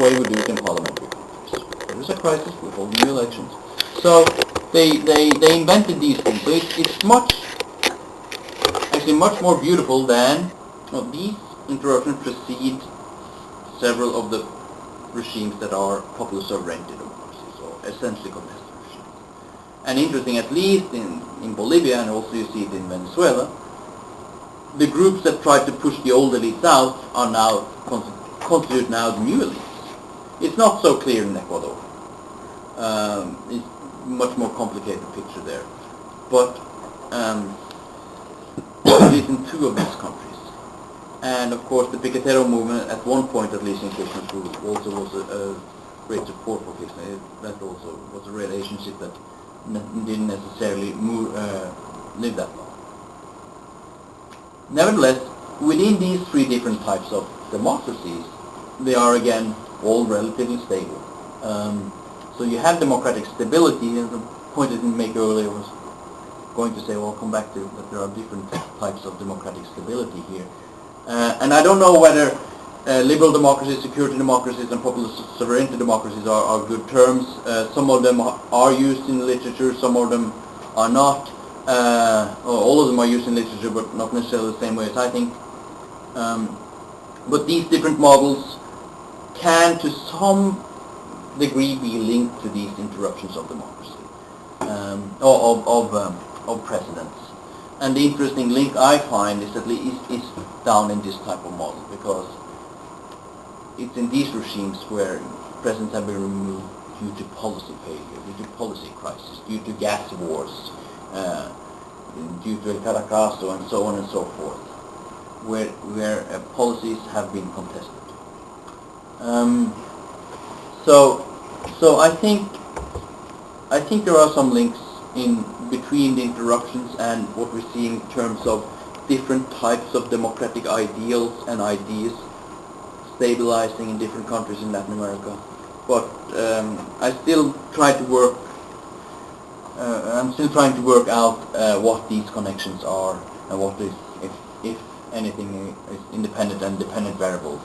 way we do it in parliamentary countries. There is a crisis, we hold new elections. So they invented these things. So it's actually much more beautiful than, well, these interruptions precede several of the regimes that are popular sovereignty democracies, or essentially contested regimes. And interesting, at least in Bolivia, and also you see it in Venezuela, the groups that tried to push the old elites out are now constitute now the new elites. It's not so clear in Ecuador. It's much more complicated picture there. But at least in two of these countries. And of course the Piquetero movement, at one point at least in Kirchner's group, also was a great support for Kirchner. That also was a relationship that didn't necessarily live that long. Nevertheless, within these three different types of democracies, they are again all relatively stable. So you have democratic stability, and the point I didn't make earlier was going to say, well, I'll come back to that there are different types of democratic stability here. And I don't know whether liberal democracies, security democracies, and popular sovereignty democracies are good terms. Some of them are used in literature, some of them are not. All of them are used in literature, but not necessarily the same way as I think. But these different models can, to some degree, be linked to these interruptions of democracy, of precedents. And the interesting link I find is at least is down in this type of model, because it's in these regimes where presidents have been removed due to policy failure, due to policy crisis, due to gas wars, due to El Caracazo, and so on and so forth, where policies have been contested. So I think there are some links in between the interruptions and what we see in terms of different types of democratic ideals and ideas stabilizing in different countries in Latin America. But I'm still trying to work out what these connections are and what is, if anything, is independent and dependent variables.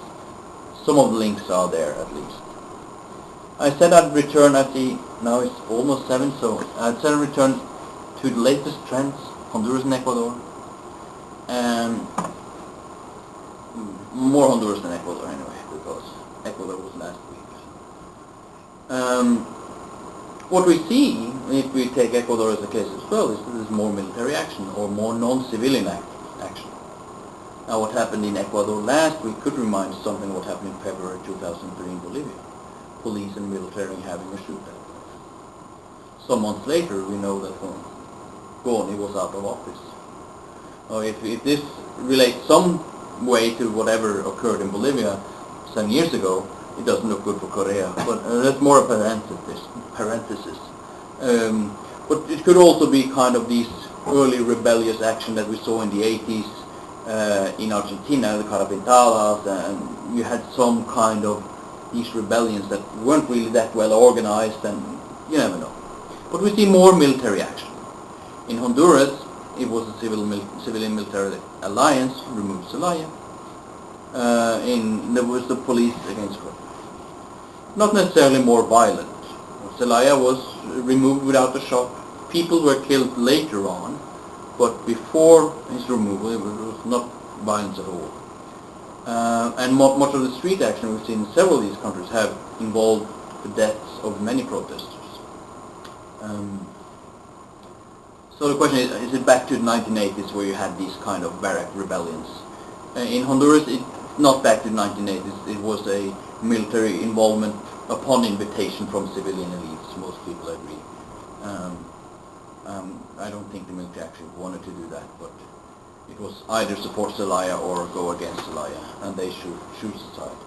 Some of the links are there at least. I said I'd return now it's almost 7, so I'd said I'd return to the latest trends, Honduras and Ecuador, and more Honduras than Ecuador anyway, because Ecuador was last week. What we see, if we take Ecuador as a case as well, is that there's more military action or more non-civilian action. Now what happened in Ecuador last week could remind us something what happened in February 2003 in Bolivia. Police and military having a shootout. Some months later we know that Goni was out of office. If this relates some way to whatever occurred in Bolivia 7 years ago, it doesn't look good for Korea, but that's more a parenthesis. But it could also be kind of these early rebellious action that we saw in the 80s in Argentina, the Carapintadas, and you had some kind of these rebellions that weren't really that well organized, and you never know. But we see more military action. In Honduras, it was a civilian-military alliance, removed Zelaya. There was the police against corruption. Not necessarily more violent. Zelaya was removed without a shot. People were killed later on, but before his removal it was not violence at all. And much of the street action we've seen in several of these countries have involved the deaths of many protesters. So the question is it back to the 1980s where you had these kind of barrack rebellions? In Honduras, it's not back to the 1980s. It was a military involvement upon invitation from civilian elites. Most people agree. I don't think the military actually wanted to do that, but it was either support Zelaya or go against Zelaya, and they choose a side.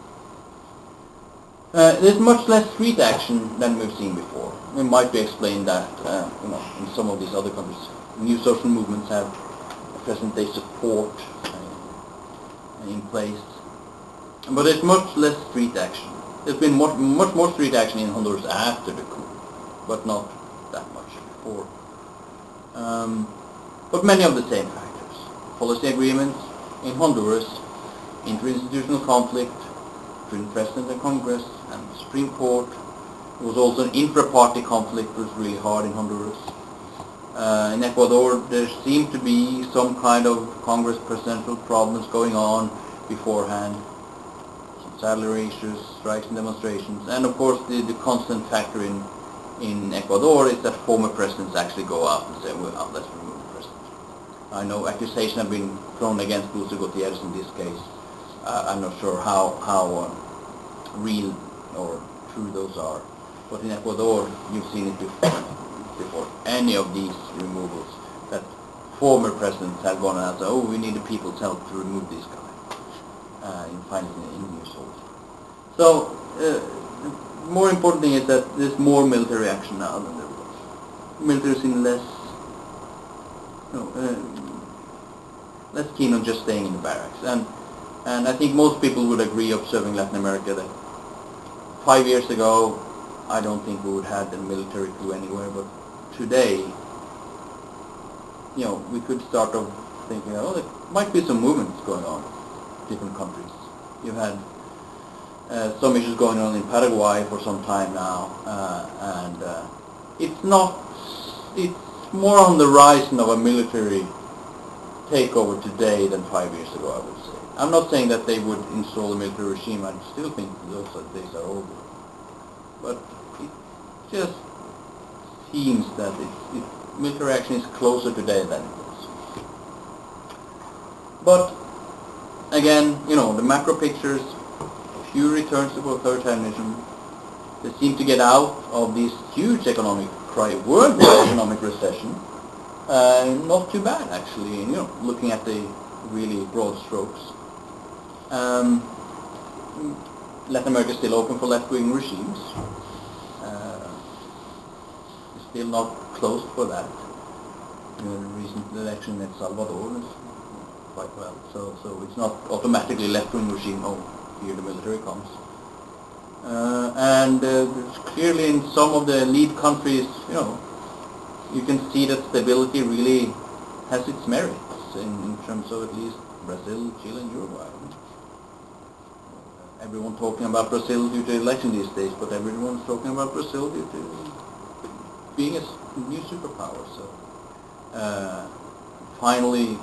There's much less street action than we've seen before. It might be explained that in some of these other countries, new social movements have present-day support in place, but there's much less street action. There's been much more street action in Honduras after the coup, but not that much before. But many of the same factors: policy agreements in Honduras, interinstitutional conflict between President and Congress, and the Supreme Court. There was also an intra-party conflict that was really hard in Honduras. In Ecuador, there seemed to be some kind of Congress presidential problems going on beforehand. Some salary issues, strikes and demonstrations, and of course the constant factor in Ecuador is that former presidents actually go out and say, well, let's remove the president. I know accusations have been thrown against Lucio Gutierrez in this case. I'm not sure how real or true those are. But in Ecuador, you've seen it before any of these removals, that former presidents have gone out and said, oh, we need the people's help to remove this guy. You find it in news all the time. So, the more important thing is that there's more military action now than there was. Military is in less keen on just staying in the barracks. And I think most people would agree, observing Latin America, that 5 years ago, I don't think we would have the military coup anywhere, but today, we could start off thinking, oh, there might be some movements going on in different countries. You've had some issues going on in Paraguay for some time now, and it's more on the horizon of a military takeover today than 5 years ago, I would say. I'm not saying that they would install a military regime. I still think those days are over. But it just seems that military action is closer today than it was. But again, the macro pictures, few returns to authoritarianism. They seem to get out of this huge worldwide economic recession. Not too bad, actually. Looking at the really broad strokes. Latin America is still open for left-wing regimes. It's still not closed for that. The recent election in El Salvador is quite well. So it's not automatically left-wing regime. Oh, here the military comes. And clearly in some of the lead countries, you can see that stability really has its merits in terms of at least Brazil, Chile, and Uruguay. Everyone talking about Brazil due to election these days, but everyone's talking about Brazil due to being a new superpower. So finally,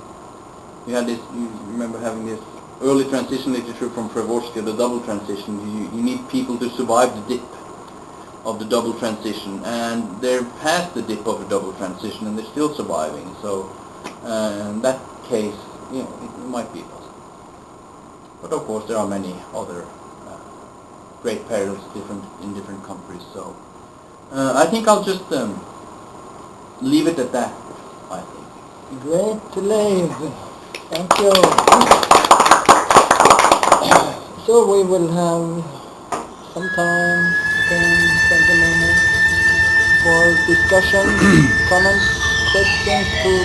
we had this. You remember having this early transition literature from Pravorsky, the double transition. You need people to survive the dip of the double transition, and they're past the dip of the double transition, and they're still surviving. So in that case, it might be possible. But of course, there are many other great perils in different countries. So I think I'll just leave it at that. I think. Great to leave. Thank you. So we will have some time, 10, 20 minutes for discussion, comments, questions to